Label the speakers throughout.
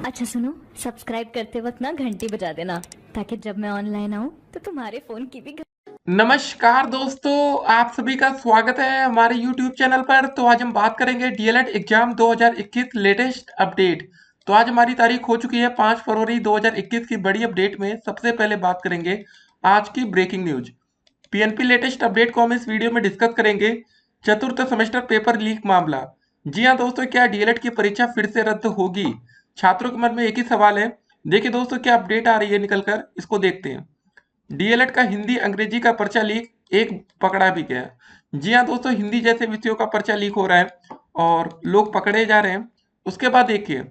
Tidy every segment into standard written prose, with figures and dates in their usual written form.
Speaker 1: अच्छा सुनो, सब्सक्राइब करते वक्त ना घंटी बजा देना ताकि जब मैं ऑनलाइन आऊँ तो तुम्हारे फोन की भी
Speaker 2: नमस्कार दोस्तों, आप सभी का स्वागत है हमारे YouTube चैनल पर। तो आज हम बात करेंगे डीएलएड एग्जाम 2021 लेटेस्ट अपडेट। तो आज हमारी तारीख हो चुकी है 5 फरवरी 2021 की बड़ी अपडेट में सबसे पहले बात करेंगे आज की breaking news. PNP latest update को हम इस वीडियो में डिस्कस करेंगे। चतुर्थ सेमेस्टर पेपर लीक मामला। जी हाँ दोस्तों, क्या डीएलएड की परीक्षा फिर से रद्द होगी? छात्रों के मन में एक ही सवाल है। देखिए दोस्तों, क्या अपडेट आ रही है निकलकर, इसको देखते हैं। डीएलएड का हिंदी अंग्रेजी का पर्चा लीक, एक पकड़ा भी गया। जी हाँ दोस्तों, हिंदी जैसे विषयों का पर्चा लीक हो रहा है और लोग पकड़े जा रहे हैं। उसके बाद देखिए,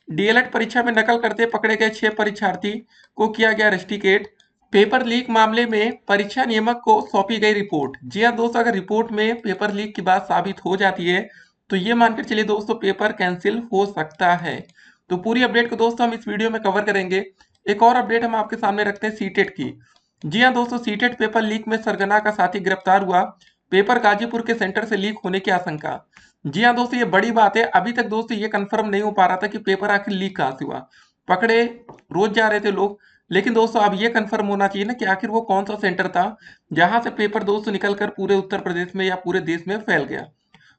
Speaker 2: डीएलएड परीक्षा में नकल करते पकड़े गए 6 परीक्षार्थी को किया गया रस्टिकेट। पेपर लीक मामले में परीक्षा नियामक को सौंपी गई रिपोर्ट। जी हाँ दोस्तों, अगर रिपोर्ट में पेपर लीक की बात साबित हो जाती है तो ये मानकर चलिए दोस्तों, पेपर कैंसिल हो सकता है। तो पूरी अपडेट को दोस्तों हम इस वीडियो में कवर करेंगे। एक और अपडेट हम आपके सामने रखते हैं सीटेट की। जी हाँ दोस्तों, सीटेट पेपर लीक में सरगना का साथी गिरफ्तार हुआ। पेपर गाजीपुर के सेंटर से लीक होने की आशंका। जी हाँ दोस्तों, ये बड़ी बात है। अभी तक दोस्तों ये कंफर्म नहीं हो पा रहा था कि पेपर आखिर लीक कहाँ से हुआ। पकड़े रोज जा रहे थे लोग, लेकिन दोस्तों अब ये कंफर्म होना चाहिए ना कि आखिर वो कौन सा सेंटर था जहां से पेपर दोस्तों निकल कर पूरे उत्तर प्रदेश में या पूरे देश में फैल गया।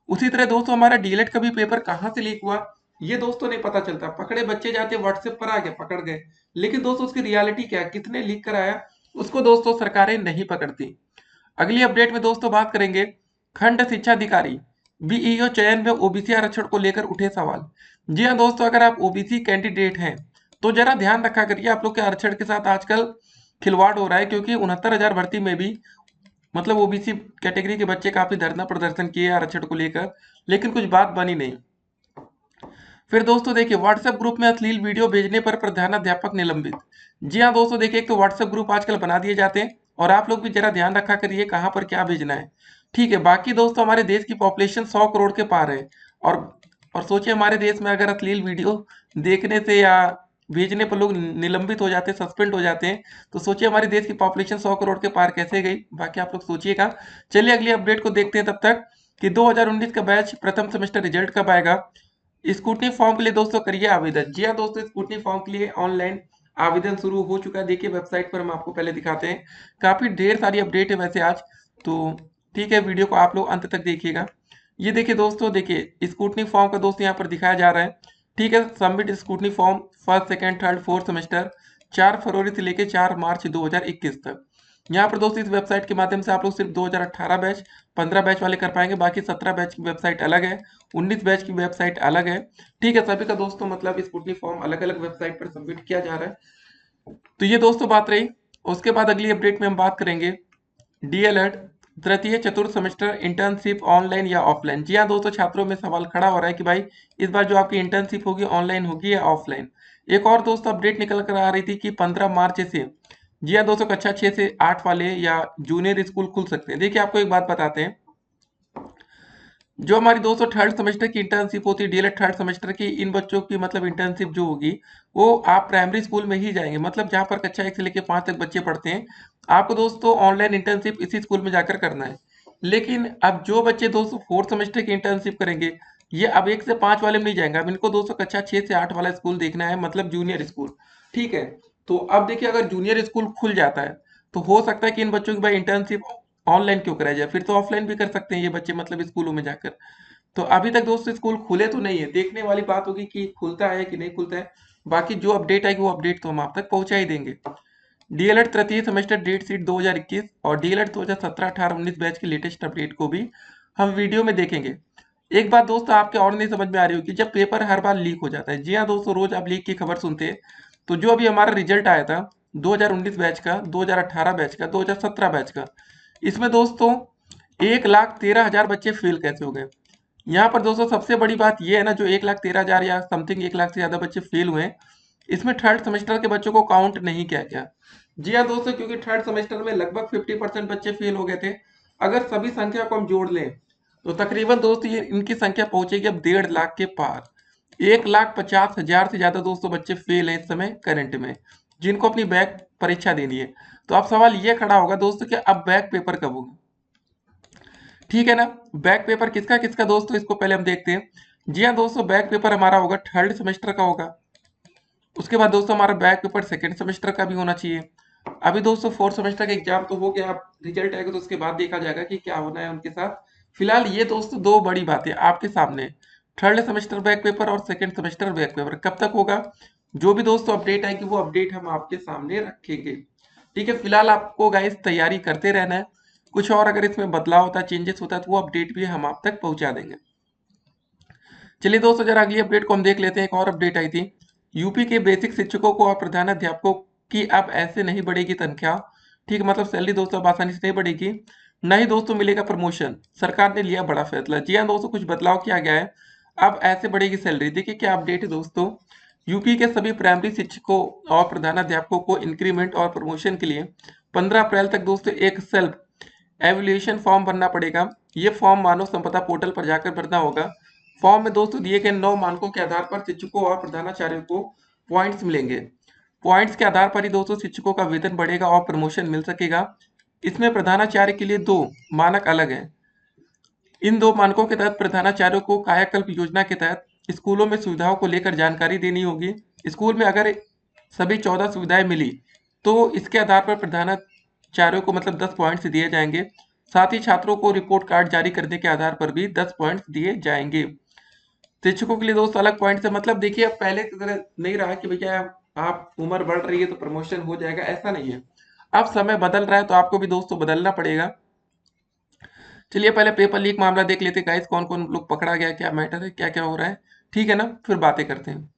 Speaker 2: उसी तरह दोस्तों हमारा डीएलएड का भी पेपर कहाँ से लीक हुआ, ये दोस्तों नहीं पता चलता। पकड़े बच्चे जाते व्हाट्सएप पर आ गए, पकड़ गए, लेकिन दोस्तों उसकी रियलिटी क्या है, कितने लीक कराया, उसको दोस्तों सरकारें नहीं पकड़ती। अगली अपडेट में दोस्तों बात करेंगे खंड शिक्षा अधिकारी बीईओ चयन में ओबीसी आरक्षण को लेकर उठे सवाल। जी हाँ दोस्तों, अगर आप ओबीसी कैंडिडेट हैं तो जरा ध्यान रखा करिए, आप लोग के आरक्षण के साथ आजकल खिलवाड़ हो रहा है, क्योंकि 69,000 भर्ती में भी मतलब ओबीसी कैटेगरी के बच्चे काफी धरना प्रदर्शन किए आरक्षण को लेकर, लेकिन कुछ बात बनी नहीं। फिर दोस्तों देखिए, व्हाट्सएप ग्रुप में अश्लील वीडियो भेजने पर प्रधानाध्यापक निलंबित। जी हाँ दोस्तों, देखिए एक तो व्हाट्सएप ग्रुप आजकल बना दिए जाते हैं और आप लोग भी जरा ध्यान रखा करिए कहाँ पर क्या भेजना है। ठीक है, बाकी दोस्तों हमारे देश की पॉपुलेशन 100 करोड़ के पार है। और और सोचिए, हमारे देश में अगर अश्लील वीडियो देखने से या भेजने पर लोग निलंबित हो जाते हैं, सस्पेंड हो जाते हैं, तो सोचिए हमारे देश की पॉपुलेशन 100 करोड़ के पार कैसे गई। बाकी आप लोग सोचिएगा। चलिए अगली अपडेट को देखते हैं तब तक कि 2019 का बैच प्रथम सेमेस्टर रिजल्ट कब आएगा। स्कूटनी फॉर्म के लिए दोस्तों करिए आवेदन। जी हाँ दोस्तों, स्कूटनी फॉर्म के लिए ऑनलाइन आवेदन शुरू हो चुका है। देखिए वेबसाइट पर हम आपको पहले दिखाते हैं। काफी ढेर सारी अपडेट है वैसे आज तो। ठीक है, वीडियो को आप लोग अंत तक देखिएगा। ये देखिए दोस्तों, देखिए स्कूटनी फॉर्म का दोस्तों यहाँ पर दिखाया जा रहा है। ठीक है, submit scrutiny form first second third fourth semester 4 फरवरी से लेकर 4 मार्च 2021 तक। यहाँ पर दोस्तों इस वेबसाइट के माध्यम से आप लोग सिर्फ 2018 बैच 15 बैच वाले कर पाएंगे। बाकी 17 बैच की वेबसाइट अलग है, 19 बैच की वेबसाइट अलग है। ठीक है, सभी का दोस्तों मतलब स्कूटनी फॉर्म अलग अलग वेबसाइट पर सबमिट किया जा रहा है। तो ये दोस्तों बात रही। उसके बाद अगली अपडेट में हम बात करेंगे डीएलएड तृतीय चतुर्थ सेमेस्टर इंटर्नशिप ऑनलाइन या ऑफलाइन। जी हाँ दोस्तों, छात्रों में सवाल खड़ा हो रहा है कि भाई इस बार जो आपकी इंटर्नशिप होगी ऑनलाइन होगी या ऑफलाइन। एक और दोस्तों अपडेट निकल कर आ रही थी कि 15 मार्च से, जी हाँ दोस्तों, कक्षा 6 से 8 वाले या जूनियर स्कूल खुल सकते हैं। देखिए आपको एक बात बताते हैं, जो हमारी दोस्तों थर्ड सेमेस्टर की इंटर्नशिप होती है डीएलएड थर्ड सेमेस्टर की, इन बच्चों की मतलब इंटर्नशिप जो होगी वो आप प्राइमरी स्कूल में ही जाएंगे, मतलब जहाँ पर कक्षा 1 से लेकर 5 तक बच्चे पढ़ते हैं। आपको दोस्तों ऑनलाइन इंटर्नशिप इसी स्कूल में जाकर करना है। लेकिन अब जो बच्चे दोस्तों फोर्थ सेमेस्टर की इंटर्नशिप करेंगे, ये अब 1 से 5 वाले में नहीं जाएंगे। अब इनको दोस्तों कक्षा 6 से 8 वाला स्कूल देखना है, मतलब जूनियर स्कूल। ठीक है, तो अब देखिए अगर जूनियर स्कूल खुल जाता है तो हो सकता है कि इन बच्चों की भाई इंटर्नशिप ऑनलाइन क्यों कराया जाए, फिर तो ऑफलाइन भी कर सकते हैं ये बच्चे, मतलब स्कूलों में जाकर। तो अभी तक दोस्तों स्कूल खुले तो नहीं है, देखने वाली बात होगी कि खुलता है कि नहीं खुलता है। बाकी जो अपडेट आएगी वो अपडेट तो हम आप तक पहुंचा ही देंगे। डीएलएड तृतीय सेमेस्टर डेट शीट 2021 और डीएलएड 2017 18 19 बैच की लेटेस्ट अपडेट को भी हम वीडियो में देखेंगे। एक बात दोस्तों आपके और नहीं समझ में आ रही होगी, जब पेपर हर बार लीक हो जाता है। जी हाँ दोस्तों, रोज आप लीक की खबर सुनते हैं। तो जो अभी हमारा रिजल्ट आया था 2019 बैच का, 2018 बैच का, 2017 बैच का, इसमें दोस्तों 1,13,000 बच्चे फेल कैसे हो गए। यहाँ पर दोस्तों सबसे बड़ी बात यह है ना, जो 1,13,000 या समथिंग 1 लाख से ज्यादा बच्चे फेल हुए हैं, इसमें थर्ड सेमेस्टर के बच्चों को काउंट नहीं किया गया। जी हाँ दोस्तों, क्योंकि थर्ड सेमेस्टर में लगभग 50% बच्चे फेल हो गए थे। अगर सभी संख्या को हम जोड़ लें तो तकरीबन दोस्तों ये इनकी संख्या पहुंचेगी अब 1.5 लाख के पार। 1,50,000 से ज्यादा दोस्तों बच्चे फेल है इस समय करंट में, जिनको अपनी बैक परीक्षा देनी है। तो अब सवाल ये खड़ा होगा दोस्तों कि अब बैक पेपर कब होगा। ठीक है ना, बैक पेपर किसका किसका दोस्तों, इसको पहले हम देखते हैं। जी हाँ दोस्तों, बैक पेपर हमारा होगा थर्ड सेमेस्टर का होगा। उसके बाद दोस्तों हमारा बैक पेपर सेकेंड सेमेस्टर का भी होना चाहिए। अभी दोस्तों फोर्थ सेमेस्टर का एग्जाम तो हो गया, अब रिजल्ट आएगा तो उसके बाद देखा जाएगा कि क्या होना है उनके साथ। फिलहाल ये दोस्तों दो बड़ी बातें आपके सामने, थर्ड सेमेस्टर बैक पेपर और सेकेंड सेमेस्टर बैक पेपर कब तक होगा, जो भी दोस्तों अपडेट आएगी वो अपडेट हम आपके सामने रखेंगे। ठीक है, फिलहाल आपको गाइस तैयारी करते रहना है, कुछ और अगर इसमें बदलाव होता है, चेंजेस होता है तो वो अपडेट भी हम आप तक पहुंचा देंगे। चलिए दोस्तों जरा अगली अपडेट को हम देख लेते हैं। एक और अपडेट आई थी, यूपी के बेसिक शिक्षकों को और प्रधानाध्यापकों की अब ऐसे नहीं बढ़ेगी तनख्वाह। ठीक है, मतलब सैलरी दोस्तों अब आसानी से नहीं बढ़ेगी, न ही दोस्तों मिलेगा प्रमोशन। सरकार ने लिया बड़ा फैसला। जी हाँ दोस्तों, कुछ बदलाव किया गया है, अब ऐसे बढ़ेगी सैलरी। देखिए क्या अपडेट है दोस्तों, यूपी के सभी प्राइमरी शिक्षकों और प्रधानाध्यापकों को इंक्रीमेंट और प्रमोशन के लिए 15 अप्रैल तक दोस्तों एक सेल्फ एवल्यूएशन फॉर्म भरना पड़ेगा। ये फॉर्म मानव संपदा पोर्टल पर जाकर भरना होगा। फॉर्म में दोस्तों दिए गए 9 मानकों के आधार पर शिक्षकों और प्रधानाचार्यों को पॉइंट्स मिलेंगे। पॉइंट्स के आधार पर ही दोस्तों शिक्षकों का वेतन बढ़ेगा और प्रमोशन मिल सकेगा। इसमें प्रधानाचार्य के लिए 2 मानक अलग हैं। इन 2 मानकों के तहत प्रधानाचार्यों को कायाकल्प योजना के तहत स्कूलों में सुविधाओं को लेकर जानकारी देनी होगी। स्कूल में अगर सभी 14 सुविधाएं मिली तो इसके आधार पर प्रधानाचार्यों को मतलब 10 पॉइंट्स दिए जाएंगे। साथ ही छात्रों को रिपोर्ट कार्ड जारी करने के आधार पर भी 10 पॉइंट्स दिए जाएंगे। शिक्षकों के लिए दोस्त अलग पॉइंट है, मतलब देखिए अब पहले की तरह नहीं रहा कि भैया आप उम्र बढ़ रही है तो प्रमोशन हो जाएगा, ऐसा नहीं है। अब समय बदल रहा है तो आपको भी दोस्तों बदलना पड़ेगा। चलिए पहले पेपर लीक मामला देख लेते हैं गाइस, कौन कौन लोग पकड़ा गया, क्या मैटर है, क्या क्या हो रहा है। ठीक है ना, फिर बातें करते हैं।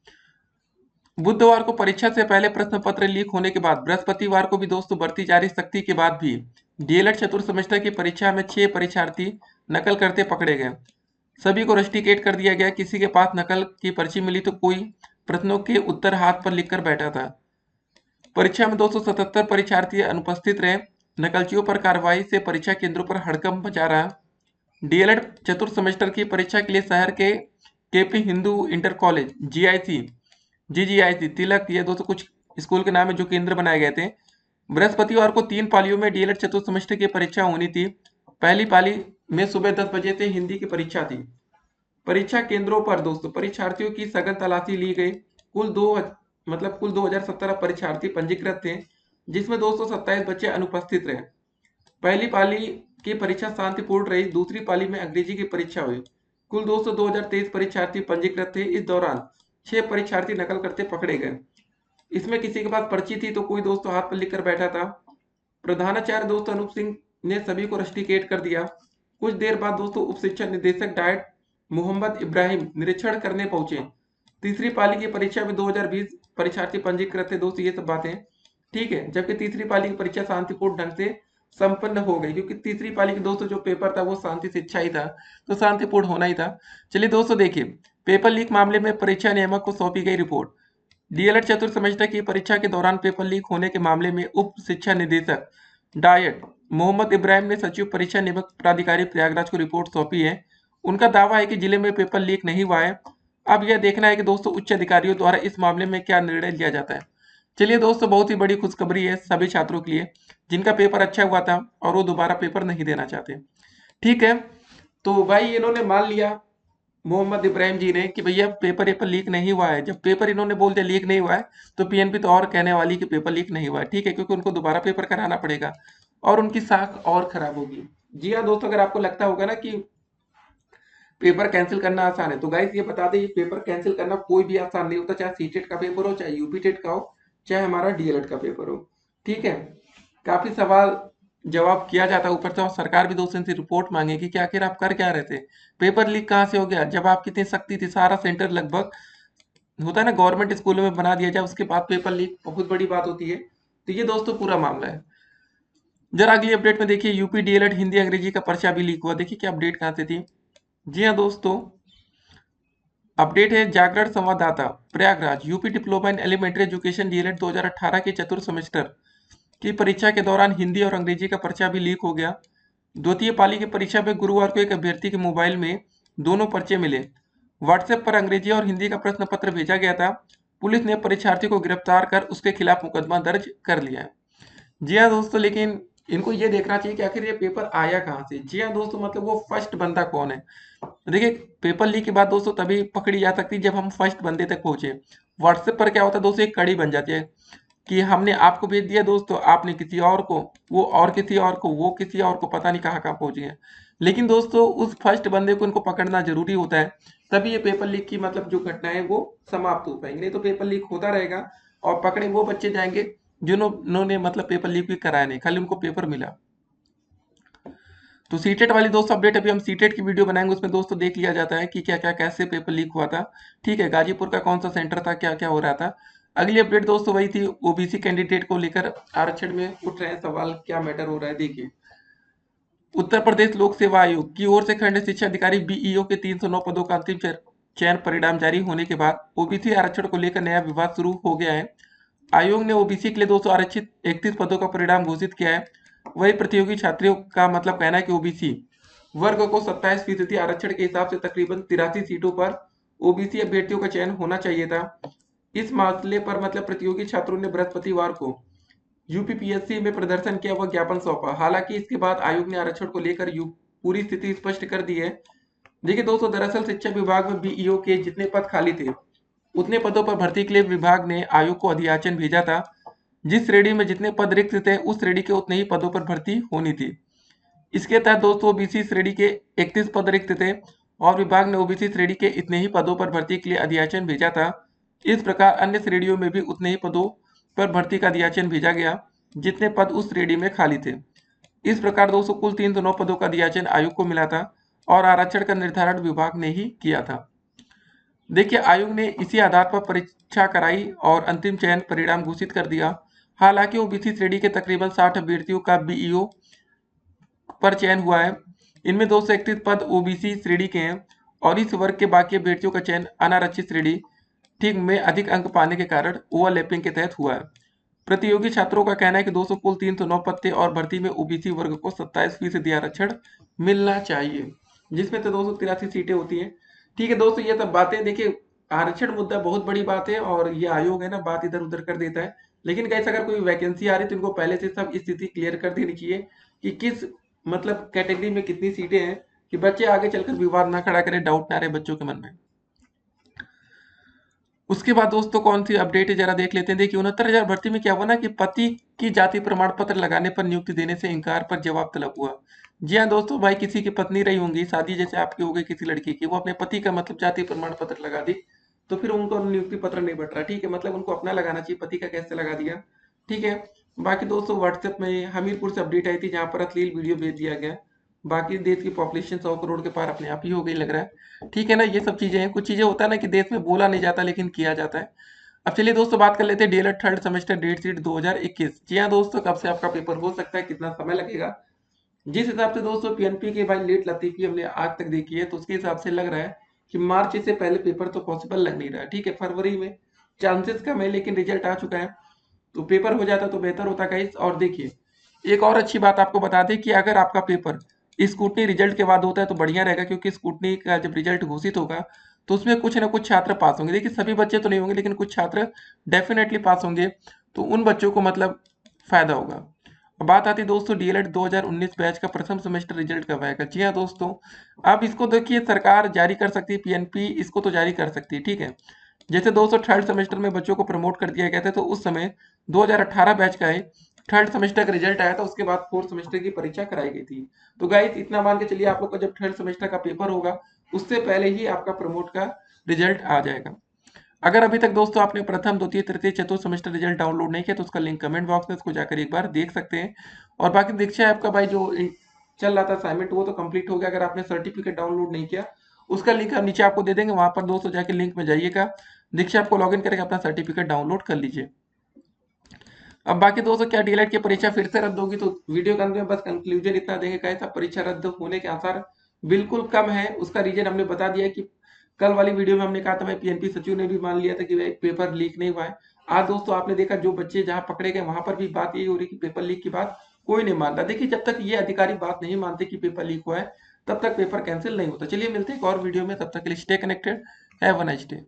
Speaker 2: बुधवार को परीक्षा से पहले प्रश्न पत्र लीक होने के बाद बृहस्पतिवार को भी दोस्तों बढ़ती जा रही सख्ती के बाद भी डीएलएड चतुर्थ सेमेस्टर की परीक्षा में 6 परीक्षार्थी नकल करते पकड़े गए। सभी को रस्टिकेट कर दिया गया। किसी के पास नकल की पर्ची मिली तो कोई प्रश्नों के उत्तर हाथ पर लिखकर बैठा था। परीक्षा में 277 परीक्षार्थी अनुपस्थित रहे। नकलचियों पर कार्रवाई से परीक्षा केंद्रों पर हड़कंप मचा रहा। डीएलएड चतुर्थ सेमेस्टर की परीक्षा के लिए शहर के KP Hindu inter college GGIC Tilak, ये दोस्तों कुछ स्कूल के नाम है जो केंद्र बनाए गए थे। बृहस्पतिवार को 3 पालियों में डीएलएड चतुर्थ सेमेस्टर की परीक्षा होनी थी। पहली पाली में सुबह 10 बजे से हिंदी की परीक्षा थी। परीक्षा केंद्रों पर दोस्तों परीक्षार्थियों की सघन तलाशी ली गई। कुल 2017 परीक्षार्थी पंजीकृत थे, जिसमें 227 बच्चे अनुपस्थित रहे। पहली पाली की परीक्षा शांतिपूर्ण रही। दूसरी पाली में अंग्रेजी की परीक्षा हुई। कुल दोस्तों 2023 परीक्षार्थी पंजीकृत थे। इस दौरान 6 परीक्षार्थी नकल करते पकड़े गए। इसमें किसी के पास पर्ची थी तो कोई दोस्तों हाथ पर लिखकर बैठा था। प्रधानाचार्य दोस्तों अनूप सिंह ने सभी को रस्टिकेट कर दिया। कुछ देर बाद दोस्तों उप शिक्षा निदेशक डायट मोहम्मद इब्राहिम निरीक्षण करने पहुंचे। तीसरी पाली की परीक्षा में 2020 परीक्षार्थी पंजीकृत थे दोस्तों, ये सब बातें ठीक है। जबकि तीसरी पाली की परीक्षा शांतिपूर्ण ढंग से संपन्न हो गई, क्योंकि तीसरी पाली के दोस्तों जो पेपर था वो शांति शिक्षा ही था, तो शांतिपूर्ण होना ही था। चलिए दोस्तों देखिए, पेपर लीक मामले में परीक्षा नियामक को सौंपी गई रिपोर्ट। डीएलएड चतुर्थ सेमेस्टर की परीक्षा के दौरान पेपर लीक होने के मामले में उप शिक्षा निदेशक डायट मोहम्मद इब्राहिम ने सचिव परीक्षा नियामक प्राधिकारी प्रयागराज को रिपोर्ट सौंपी है। उनका दावा है कि जिले में पेपर लीक नहीं हुआ है। अब यह देखना है कि दोस्तों उच्च अधिकारियों द्वारा इस मामले में क्या निर्णय लिया जाता है। चलिए दोस्तों, बहुत ही बड़ी खुशखबरी है सभी छात्रों के लिए जिनका पेपर अच्छा हुआ था और वो दोबारा पेपर नहीं देना चाहते। ठीक है, तो भाई इन्होंने मान लिया मोहम्मद इब्राहिम जी ने कि भैया पेपर लीक नहीं हुआ है। जब पेपर इन्होंने बोल दिया लीक नहीं हुआ है तो पीएनबी तो और कहने वाली कि पेपर लीक नहीं हुआ है। ठीक है, क्योंकि उनको दोबारा पेपर कराना पड़ेगा और उनकी साख और खराब होगी। जी हाँ दोस्तों, अगर आपको लगता होगा ना कि पेपर कैंसिल करना आसान है, तो गाइस ये बता दें, ये पेपर कैंसिल करना कोई भी आसान नहीं होता, चाहे सीटेट का पेपर हो, चाहे यूपी टेट का हो, चाहे हमारा डीएलएड का पेपर हो। ठीक है, काफी सवाल जवाब किया जाता है ऊपर से, और सरकार भी दोस्तों से रिपोर्ट मांगेगी कि आखिर आप कर क्या रहे थे, पेपर लीक कहाँ से हो गया। जब आपकी इतनी सख्ती थी, सारा सेंटर लगभग होता है ना गवर्नमेंट स्कूलों में बना दिया जाए, उसके बाद पेपर लीक बहुत बड़ी बात होती है। तो ये दोस्तों पूरा मामला है। जरा अगली अपडेट में देखिए, यूपी डीएलएड हिंदी अंग्रेजी का पर्चा भी लीक हुआ। देखिए क्या अपडेट कहाँ से थी। जी हाँ दोस्तों, अपडेट है जागरण संवाददाता Prayagraj, UP diploma in elementary education DLEd 2018 के चतुर्थ सेमेस्टर की परीक्षा के दौरान हिंदी और अंग्रेजी का पर्चा भी लीक हो गया। द्वितीय पाली की परीक्षा में गुरुवार को एक अभ्यर्थी के मोबाइल में दोनों पर्चे मिले। व्हाट्सएप पर अंग्रेजी और हिंदी का प्रश्न पत्र भेजा गया था। पुलिस ने परीक्षार्थी को गिरफ्तार कर उसके खिलाफ मुकदमा दर्ज कर लिया है। जी हाँ दोस्तों, लेकिन इनको ये देखना चाहिए कि आखिर ये पेपर आया कहाँ से। जी हाँ दोस्तों, मतलब वो फर्स्ट बंदा कौन है। देखिए पेपर लीक के बाद दोस्तों तभी पकड़ी जा सकती जब हम फर्स्ट बंदे तक पहुंचे। व्हाट्सएप पर क्या होता है दोस्तों, एक कड़ी बन जाती है कि हमने आपको भेज दिया दोस्तों, आपने किसी और को, वो और किसी और को, वो किसी और को, पता नहीं कहाँ कहाँ पहुंच गए। लेकिन दोस्तों उस फर्स्ट बंदे को इनको पकड़ना जरूरी होता है, तभी ये पेपर लीक की मतलब जो घटना है वो समाप्त हो पाएंगी। नहीं तो पेपर लीक होता रहेगा और पकड़े वो बच्चे जाएंगे जिन्होंने मतलब पेपर लीक भी कराया नहीं, खाली उनको पेपर मिला। तो सीटेट वाली दोस्तों अपडेट, अभी हम सीटेट की वीडियो बनाएंगे, उसमें दोस्तों देख लिया जाता है कि क्या क्या कैसे पेपर लीक हुआ था। ठीक है, गाजीपुर का कौन सा सेंटर था, क्या क्या हो रहा था। अगली अपडेट दोस्तों वही थी, ओबीसी कैंडिडेट को लेकर आरक्षण में उठ रहे हैं सवाल, क्या मैटर हो रहा है देखिए। उत्तर प्रदेश लोक सेवा आयोग की ओर से खंड शिक्षा अधिकारी बीईओ के 309 पदों का अंतिम चयन परिणाम जारी होने के बाद ओबीसी आरक्षण को लेकर नया विवाद शुरू हो गया है। आयोग ने ओबीसी के लिए 200 आरक्षित 31 पदों का परिणाम घोषित किया है। वही प्रतियोगी छात्रों का मतलब कहना है कि ओबीसी वर्ग को 27% आरक्षण के हिसाब से तकरीबन 83 सीटों पर ओबीसी अभ्यर्थियों का चयन होना चाहिए था। इस मामले पर मतलब प्रतियोगी छात्रों ने बृहस्पतिवार को यूपीपीएससी में प्रदर्शन किया, वह ज्ञापन सौंपा। हालांकि इसके बाद आयोग ने आरक्षण को लेकर पूरी स्थिति स्पष्ट कर दी है। देखिए दोस्तों, दरअसल शिक्षा विभाग में बीईओ के जितने पद खाली थे उतने पदों पर भर्ती के लिए विभाग ने आयोग को अधियाचन भेजा था। जिस श्रेणी में जितने पद रिक्त थे उस श्रेणी के उतने ही पदों पर भर्ती होनी थी। इसके तहत दोस्तों ओबीसी श्रेणी के 31 पद रिक्त थे और विभाग ने ओबीसी श्रेणी के इतने ही पदों पर भर्ती के लिए अधियाचन भेजा था। इस प्रकार अन्य श्रेणियों में भी उतने ही पदों पर भर्ती का अधियाचन भेजा गया जितने पद उस श्रेणी में खाली थे। इस प्रकार दोस्तों कुल 309 पदों का अधियाचन आयोग को मिला था और आरक्षण का निर्धारण विभाग ने ही किया था। देखिए आयोग ने इसी आधार पर परीक्षा कराई और अंतिम चयन परिणाम घोषित कर दिया। हालांकि ओबीसी श्रेणी के तकरीबन 60 अभ्यर्थियों का बीईओ पर चयन हुआ है। इनमें 231 पद ओबीसी श्रेणी के हैं और इस वर्ग के बाकी अभ्यर्थियों का चयन अनारक्षित श्रेणी ठीक में अधिक अंक पाने के कारण ओवरलैपिंग के तहत हुआ है। प्रतियोगी छात्रों का कहना है कि दोस्तों कुल 309 पद थे और भर्ती में ओबीसी वर्ग को 27% आरक्षण मिलना चाहिए, जिसमें तो 283 सीटें होती हैं। ठीक है दोस्तों, ये सब बातें देखिए, आरक्षण मुद्दा बहुत बड़ी बात है और ये आयोग है ना बात इधर उधर कर देता है। लेकिन कैसे अगर कोई वैकेंसी आ रही है तो इनको पहले से सब स्थिति क्लियर कर देनी चाहिए कि किस मतलब कैटेगरी में कितनी सीटें हैं, कि बच्चे आगे चलकर विवाद ना खड़ा करें, डाउट ना रहे बच्चों के मन में। उसके बाद दोस्तों कौन सी अपडेट है जरा देख लेते हैं। देखिए 69,000 भर्ती में क्या हुआ ना कि पति की जाति प्रमाण पत्र लगाने पर नियुक्ति देने से इंकार पर जवाब तलब हुआ। जी हाँ दोस्तों, भाई किसी की पत्नी रही होंगी, शादी जैसे आपकी हो गई किसी लड़की की, वो अपने पति का मतलब जाति प्रमाण पत्र लगा दी तो फिर उनको नियुक्ति पत्र नहीं बट रहा। ठीक है, मतलब उनको अपना लगाना चाहिए, पति का कैसे लगा दिया। ठीक है, बाकी दोस्तों व्हाट्सएप में हमीरपुर से अपडेट आई थी जहां पर अश्लील वीडियो भेज दिया गया। बाकी देश की पॉपुलेशन 100 करोड़ के पार अपने आप ही हो गई लग रहा है। ठीक है ना, ये सब चीजें हैं, कुछ चीजें होता है ना कि देश में बोला नहीं जाता लेकिन किया जाता है। अब चलिए दोस्तों बात कर लेते हैं DElEd third semester date sheet 2021। जी हाँ दोस्तों, कब से आपका पेपर हो सकता है, कितना समय लगेगा। जिस हिसाब से दोस्तों पीएनपी के भाई लेट लतीफी हमने आज तक देखी है तो उसके हिसाब से लग रहा है कि मार्च से पहले पेपर तो पॉसिबल लग नहीं रहा है। ठीक है, फरवरी में चांसेस कम है लेकिन रिजल्ट आ चुका है तो पेपर हो जाता तो बेहतर होता गाइस। और देखिए एक और अच्छी बात आपको बता दें कि अगर आपका पेपर स्कूटनी रिजल्ट के बाद होता है तो बढ़िया रहेगा, क्योंकि स्कूटनी का जब रिजल्ट घोषित होगा तो उसमें कुछ ना कुछ छात्र पास होंगे। देखिए सभी बच्चे तो नहीं होंगे लेकिन कुछ छात्र डेफिनेटली पास होंगे, तो उन बच्चों को मतलब फायदा होगा। अब बात आती है दोस्तों डीएलएड 2019 बैच का प्रथम सेमेस्टर रिजल्ट कब आएगा। जी हाँ दोस्तों, अब इसको देखिए सरकार जारी कर सकती है, पीएनपी इसको तो जारी कर सकती है। ठीक है, जैसे दोस्तों थर्ड सेमेस्टर में बच्चों को प्रमोट कर दिया गया था तो उस समय 2018 बैच का है थर्ड सेमेस्टर का रिजल्ट आया था, उसके बाद फोर्थ सेमेस्टर की परीक्षा कराई गई थी। तो गाइस इतना मान के चलिए आप लोग का जब थर्ड सेमेस्टर का पेपर होगा उससे पहले ही आपका प्रमोट का रिजल्ट आ जाएगा। अगर अभी तक दोस्तों आपने प्रथम द्वितीय तृतीय चतुर्थ सेमेस्टर रिजल्ट डाउनलोड नहीं किया तो उसका लिंक कमेंट बॉक्स में, उसको जाकर एक बार देख सकते हैं। और बाकी दीक्षा आपका भाई जो चल रहा था असाइनमेंट वो तो कंप्लीट हो गया। अगर आपने सर्टिफिकेट डाउनलोड नहीं किया उसका लिंक हम नीचे आपको दे देंगे, वहां पर दोस्तों जाके लिंक में जाइएगा, दीक्षा आपको लॉगिन करके अपना सर्टिफिकेट डाउनलोड कर लीजिए। अब बाकी दोस्तों क्या डीएलएड की परीक्षा फिर से रद्द होगी, तो वीडियो के अंत में बस कंक्लूजन इतना देंगे कैसा परीक्षा रद्द होने के आसार बिल्कुल कम है। उसका रीजन हमने बता दिया कि कल वाली वीडियो में हमने कहा था भाई पीएनपी सचिव ने भी मान लिया था कि भाई पेपर लीक नहीं हुआ है। आज दोस्तों आपने देखा जो बच्चे जहां पकड़े गए वहां पर भी बात यही हो रही कि पेपर लीक की बात कोई नहीं मानता। देखिए जब तक ये अधिकारी बात नहीं मानते कि पेपर लीक हुआ है तब तक पेपर कैंसिल नहीं होता। चलिए मिलते हैं एक और वीडियो में, तब तक के लिए stay connected, have a nice day.